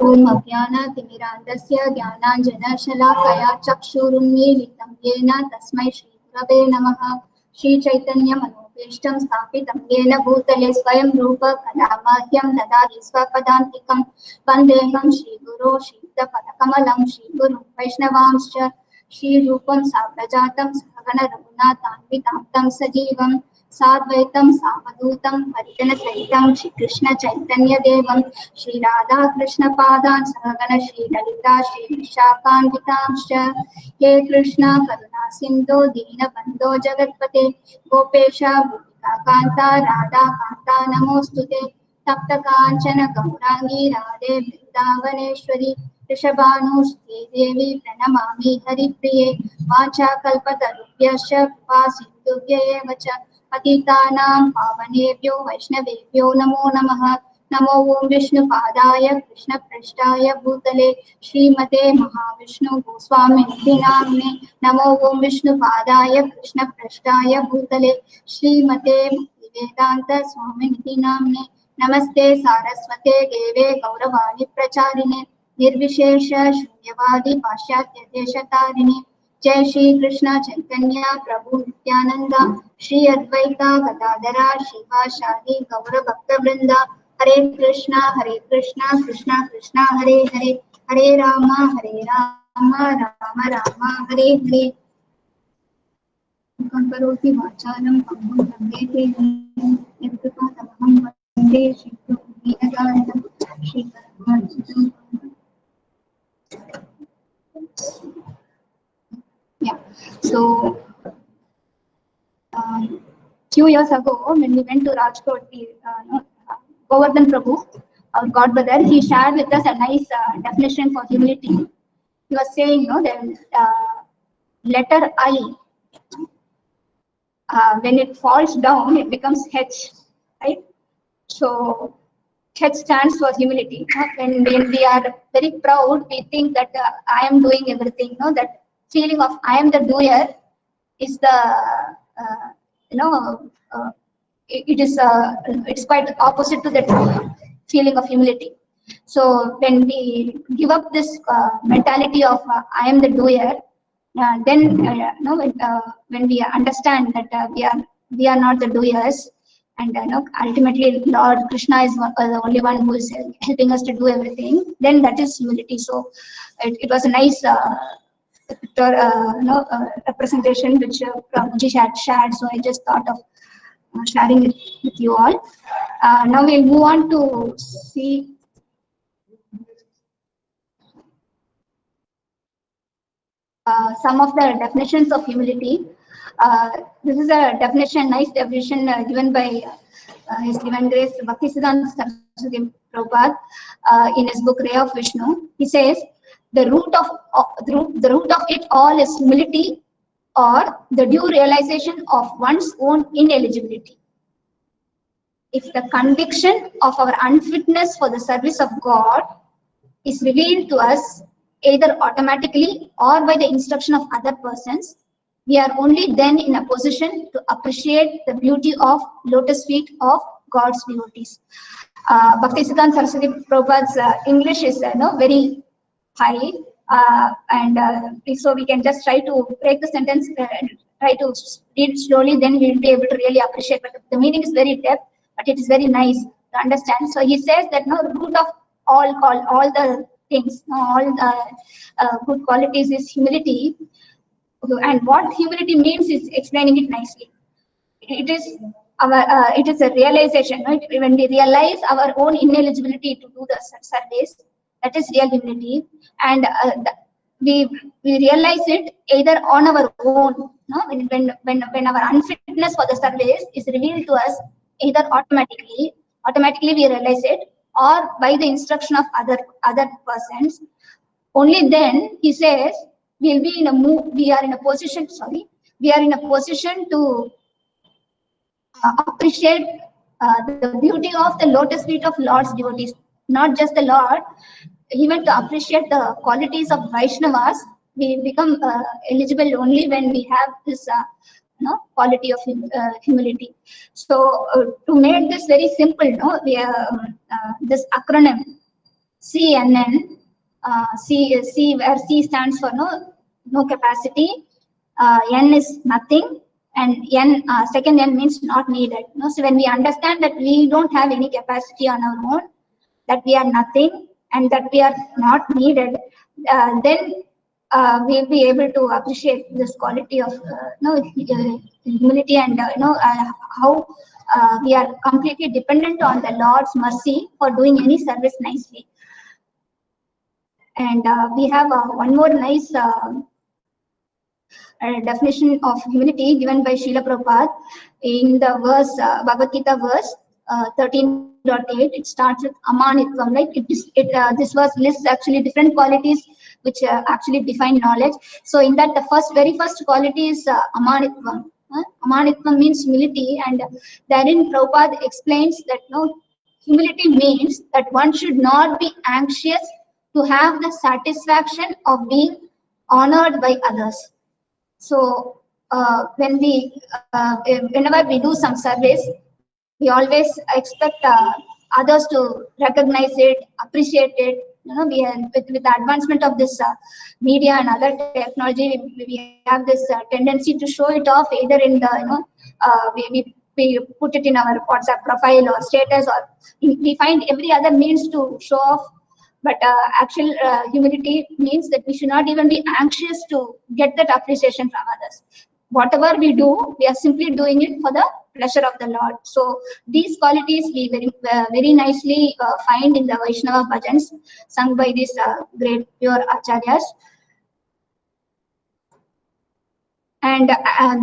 ॐ अज्ञानतिमिरान्धस्य ज्ञानाञ्जनशलाकया चक्षुरुन्मीलितं येन तस्मै श्रीगुरवे नमः। श्रीचैतन्यमनोभीष्टं स्थापितं येन भूतले स्वयं रूप कदा मह्यं ददाति स्वपदान्तिकं। वन्देऽहं श्रीगुरो श्रीयुतपदकमलं श्रीगुरुं वैष्णवांश्च श्रीरूपं साग्रजातं सहगण रघुनाथान्वितं तं सजीवं साद्वैतं सावधूतं हरिजनसहितं श्रीकृष्ण चैतन्यदेवं श्रीराधाकृष्णपादान् सहगण श्रीललिता श्रीविशाखान्वितांश्च। हे कृष्ण करुणा सिन्धो दीनबन्धो जगत्पते गोपेश गोपिकान्ता राधाकान्ता नमोऽस्तुते। तप्तकाञ्चन गौराङ्गी राधे वृन्दावनेश्वरी वृषभानुसुते देवी प्रणमामि हरिप्रिये। वाञ्छाकल्पतरुभ्यश्च कृपा सिन्धुभ्य एव च पतितानां पावनेभ्यो वैष्णवेभ्यो नमो नमः। नमो ओं विष्णुपादाय कृष्णप्रेष्ठाय भूतले श्रीमते महाविष्णु गोस्वामिनिधि नाम्ने। नमो ओं विष्णुपादाय कृष्णप्रेष्ठाय भूतले श्रीमते वेदांत स्वामिनिधि नाम्ने। नमस्ते सारस्वते देवे गौरवाणी प्रचारिणे निर्विशेष शून्यवादी पाश्चात्य देशतारिणे। जय श्री कृष्ण चैतन्य प्रभु नित्यानंद श्री अद्वैता गदाधरा शिवासादि गौर भक्त वृंदा। हरे कृष्णा कृष्णा कृष्णा हरे हरे हरे राम राम राम हरे हरे। करोति वाचालं पङ्गुं लङ्घयते यत्कृपातमहं वन्दे श्रीगुरुं श्रीकरं। Yeah. So, few years ago, when we went to Rajkot, Govardhan Prabhu, our God brother, he shared with us a nice definition for humility. He was saying, that letter I, when it falls down, it becomes H, right? So, H stands for humility. When we are very proud, we think that I am doing everything. That feeling of I am the doer is the it's quite opposite to that feeling of humility. So when we give up this mentality of I am the doer, then when we understand that we are not the doers, and ultimately Lord Krishna is the only one who is helping us to do everything, then that is humility. So it was a nice representation which Prabhuji had shared, so I just thought of sharing it with you all. Now we'll move on to see some of the definitions of humility. This is a definition, nice definition given by His Divine Grace Bhaktisiddhanta Saraswati Prabhupada in his book Ray of Vishnu. He says the root of it all is humility, or the due realization of one's own ineligibility. If the conviction of our unfitness for the service of God is revealed to us either automatically or by the instruction of other persons, we are only then in a position to appreciate the beauty of lotus feet of God's devotees. Bhaktisiddhanta Saraswati Prabhupada's English is very high, and so we can just try to break the sentence, try to read it slowly, then we will be able to really appreciate. But the meaning is very depth, but it is very nice to understand. So he says that the root of all the things, all the good qualities is humility. And what humility means is explaining it nicely. It is a realization, right? When we realize our own ineligibility to do the service, that is real humility. And we realize it either on our own, when our unfitness for the service is revealed to us, either automatically we realize it, or by the instruction of other persons. Only then he says we are in a position to appreciate the beauty of the lotus feet of Lord's devotees. Not just the Lord, even to appreciate the qualities of Vaishnavas, we become eligible only when we have this quality of humility. So to make this very simple, we this acronym CNN. C where C stands for no capacity. N is nothing, and N second N means not needed. So when we understand that we don't have any capacity on our own, that we are nothing, and that we are not needed, then we'll be able to appreciate this quality of humility, and how we are completely dependent on the Lord's mercy for doing any service nicely. And we have one more nice definition of humility given by Srila Prabhupada in the verse, Bhagavad Gita verse 13.8. It starts with amanitvam, right? This verse lists actually different qualities which actually define knowledge. So in that, the very first quality is amanitvam. Amanitvam means humility, and therein Prabhupada explains that humility means that one should not be anxious to have the satisfaction of being honored by others. So whenever we do some service, we always expect others to recognize it, appreciate it. We are, with the advancement of this media and other technology, we have this tendency to show it off either in the we put it in our WhatsApp profile or status, or we find every other means to show off. But actual humility means that we should not even be anxious to get that appreciation from others. Whatever we do, we are simply doing it for the pleasure of the Lord. So these qualities we very nicely find in the Vaishnava bhajans sung by these great pure acharyas. And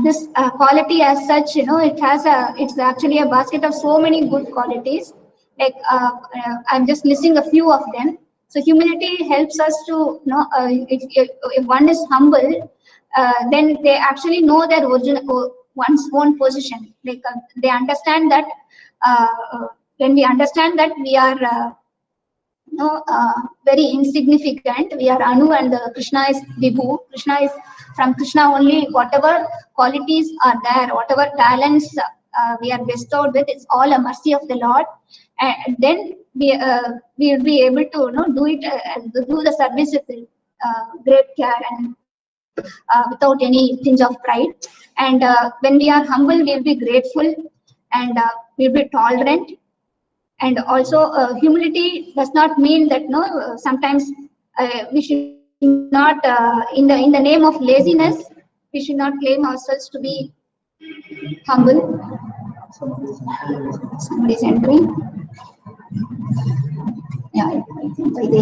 this quality as such, it's actually a basket of so many good qualities. Like I'm just listing a few of them. So humility helps us to if one is humble, then they actually know their one's own position. Like they understand that when we understand that we are very insignificant, we are Anu and Krishna is Vibhu. Krishna is from Krishna only. Whatever qualities are there, whatever talents we are bestowed with, it's all a mercy of the Lord. And then we will be able to do it, do the service with great care and without any tinge of pride. And when we are humble, we will be grateful, and we will be tolerant. And also humility does not mean that sometimes we should not in the name of laziness, we should not claim ourselves to be humble. Somebody is entering. Yeah, I think by the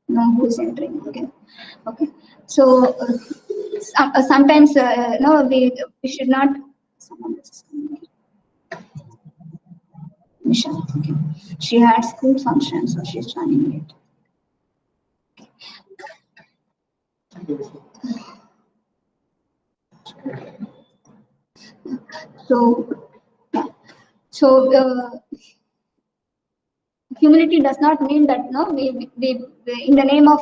no, who is entering? Okay. So sometimes no, we should not. Michelle, okay. She had school function, so she's joining it. So humility does not mean that we in the name of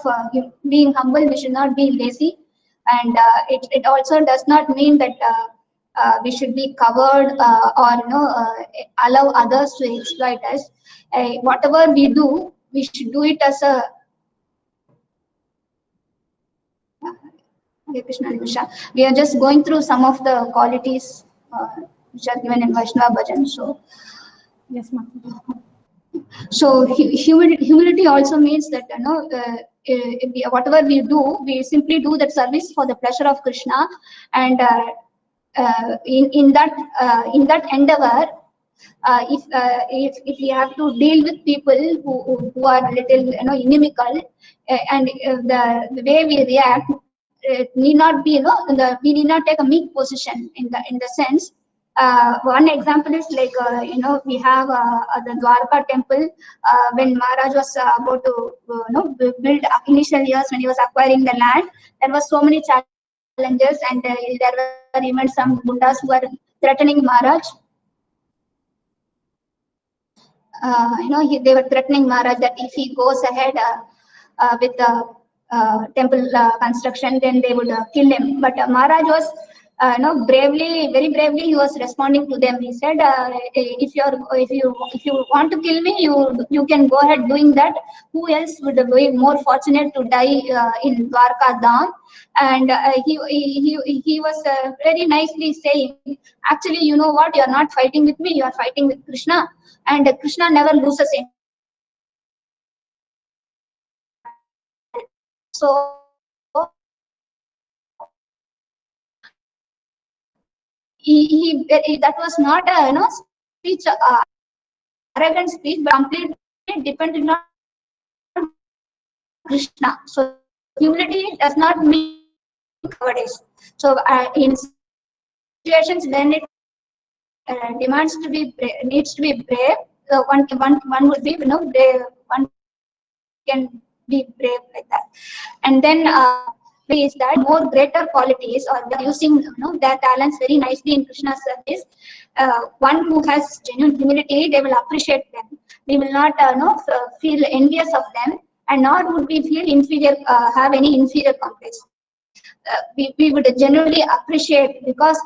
being humble, we should not be lazy, and it also does not mean that we should be covered or allow others to exploit us. Whatever we do, we should do it as a we are just going through some of the qualities which are given in Vaishnava Bhajan. So yes, ma'am. So humility also means that whatever we do, we simply do that service for the pleasure of Krishna, and in that endeavor, if we have to deal with people who are a little inimical, and the way we react, it need not be we need not take a meek position in the sense. One example is like we have the Dwarka temple when Maharaj was about to build initial years when he was acquiring the land. There was so many challenges, and there were even some Gundas who were threatening Maharaj. They were threatening Maharaj that if he goes ahead with the temple construction, then they would kill him. But Maharaj was no, bravely, very bravely, he was responding to them. He said, if you want to kill me, you can go ahead doing that. Who else would be more fortunate to die in Dwarka Dham? And he was very nicely saying, actually, you know what? You are not fighting with me. You are fighting with Krishna, and Krishna never loses any battle. So that was not a speech, arrogant speech, but completely dependent on Krishna. So humility does not mean cowardice. So in situations when it demands to be needs to be brave, one would be brave. One can be brave like that. And then is that more greater qualities, or they are using their talents very nicely in Krishna's service. One who has genuine humility, they will appreciate them. We will not feel envious of them, and nor would we feel inferior, have any inferior complex. We would genuinely appreciate, because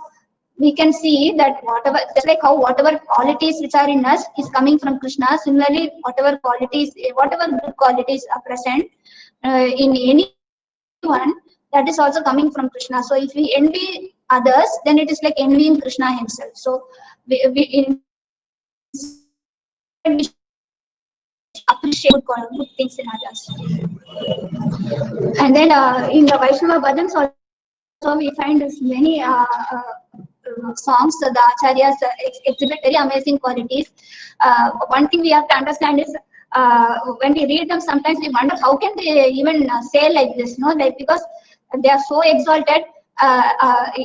we can see that whatever, just like how whatever qualities which are in us is coming from Krishna, similarly whatever good qualities are present in anyone, that is also coming from Krishna. So if we envy others, then it is like envying Krishna himself. So we appreciate good things in others. And then in the Vaishnava bhajans also we find many songs. The acharyas exhibit very amazing qualities. One thing we have to understand is when we read them, sometimes we wonder how can they even say like this, like, because they are so exalted.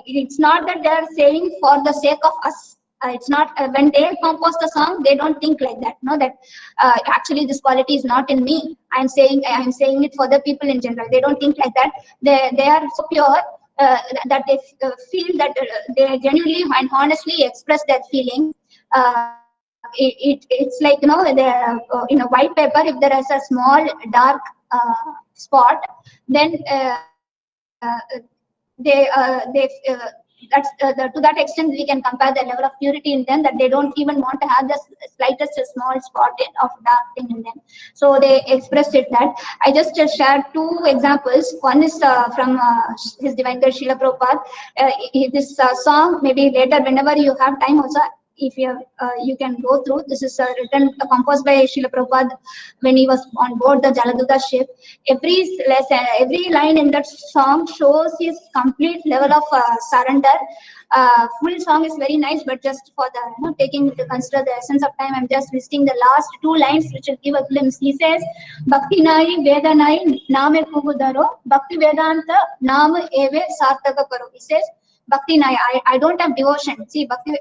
It's not that they are saying for the sake of us. It's not when they compose the song, they don't think like that. That actually this quality is not in me. I'm saying it for the people in general. They don't think like that. They are so pure that they feel that they genuinely and honestly express that feeling. It's like in a white paper, if there is a small dark spot, then to that extent we can compare the level of purity in them, that they don't even want to have the slightest small spot of dark thing in them. So they expressed it that. I just shared two examples. One is from His Divine Grace Srila Prabhupada. This song, maybe later whenever you have time also, if you can go through. This is composed by Srila Prabhupada when he was on board the Jaladuta ship. Every line in that song shows his complete level of surrender. Full song is very nice, but just for the taking into consider the essence of time, I'm just listing the last two lines which will give a glimpse. He says, Bhakti Nai Vedanai Name Kugudaro Bhakti Vedanta Nam Eve Sartaka Karo. He says, Bhakti Nai, I don't have devotion. See, Bhakti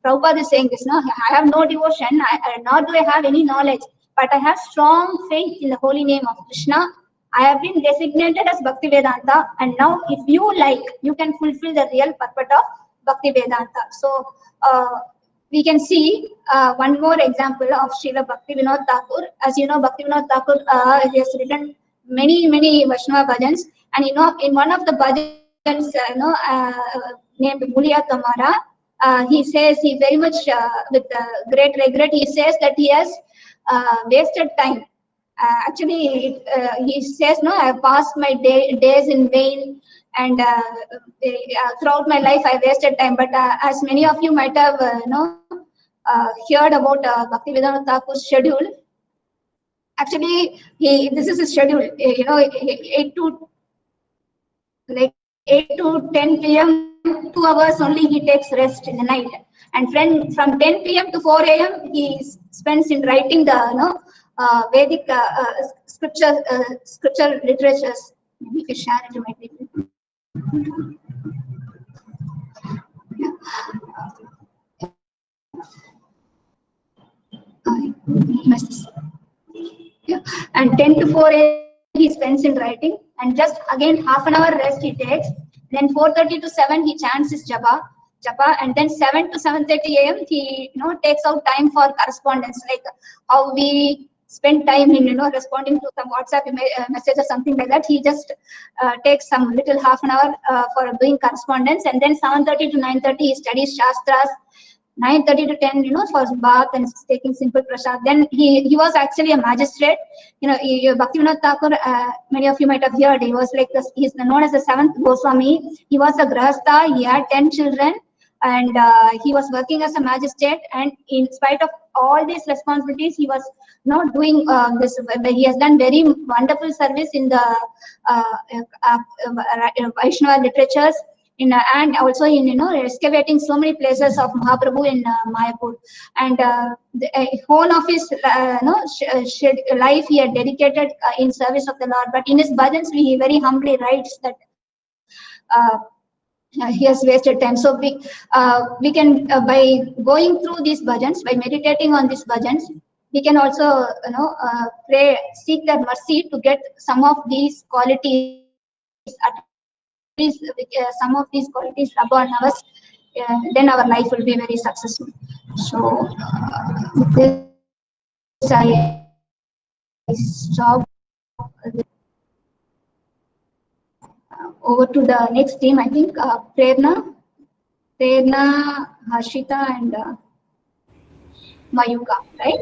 Prabhupada is saying this, I have no devotion, nor do I have any knowledge, but I have strong faith in the holy name of Krishna. I have been designated as Bhakti Vedanta, and now if you like, you can fulfill the real purpose of Bhakti Vedanta. So we can see one more example of Srila Bhakti Vinod Thakur. As you know, Bhakti Vinod Thakur he has written many Vaishnava bhajans, and in one of the bhajans named Mulia Kamara, he says, he very much with great regret, he says that he has wasted time. Actually, he says, I have passed my days in vain, and throughout my life I wasted time. But as many of you might have heard about Bhakti Vedanta Thakur's schedule. Actually, this is his schedule. 8 to 10 p.m. 2 hours only he takes rest in the night, and from 10 p.m. to 4 a.m. he spends in writing the Vedic scripture literatures. Maybe you can share it to my people. Yeah. And 10 to 4 a.m. he spends in writing, and just again half an hour rest he takes. Then 4:30 to 7 he chants his japa, and then 7 to 7:30 a.m. he takes out time for correspondence, like how we spend time in responding to some WhatsApp message or something like that. He just takes some little half an hour for doing correspondence, and then 7:30 to 9:30 he studies Shastras. 9:30 to 10, for bath and taking simple prasad. Then he was actually a magistrate. Bhaktivinoda Thakur, many of you might have heard, he was like this. He's known as the seventh Goswami. He was a grahastha. He had 10 children, and he was working as a magistrate. And in spite of all these responsibilities, he was not doing this. He has done very wonderful service in the Vaishnava literatures. And also in excavating so many places of Mahaprabhu in Mayapur, and the whole of his life he had dedicated in service of the Lord. But in his bhajans he very humbly writes that he has wasted time. So we can by going through these bhajans, by meditating on these bhajans, we can also pray, seek that mercy to get some of these qualities, at least some of these qualities upon us, then our life will be very successful. So with this I stop. Over to the next team. I think Prerna, Harshita, and Mayuka, right?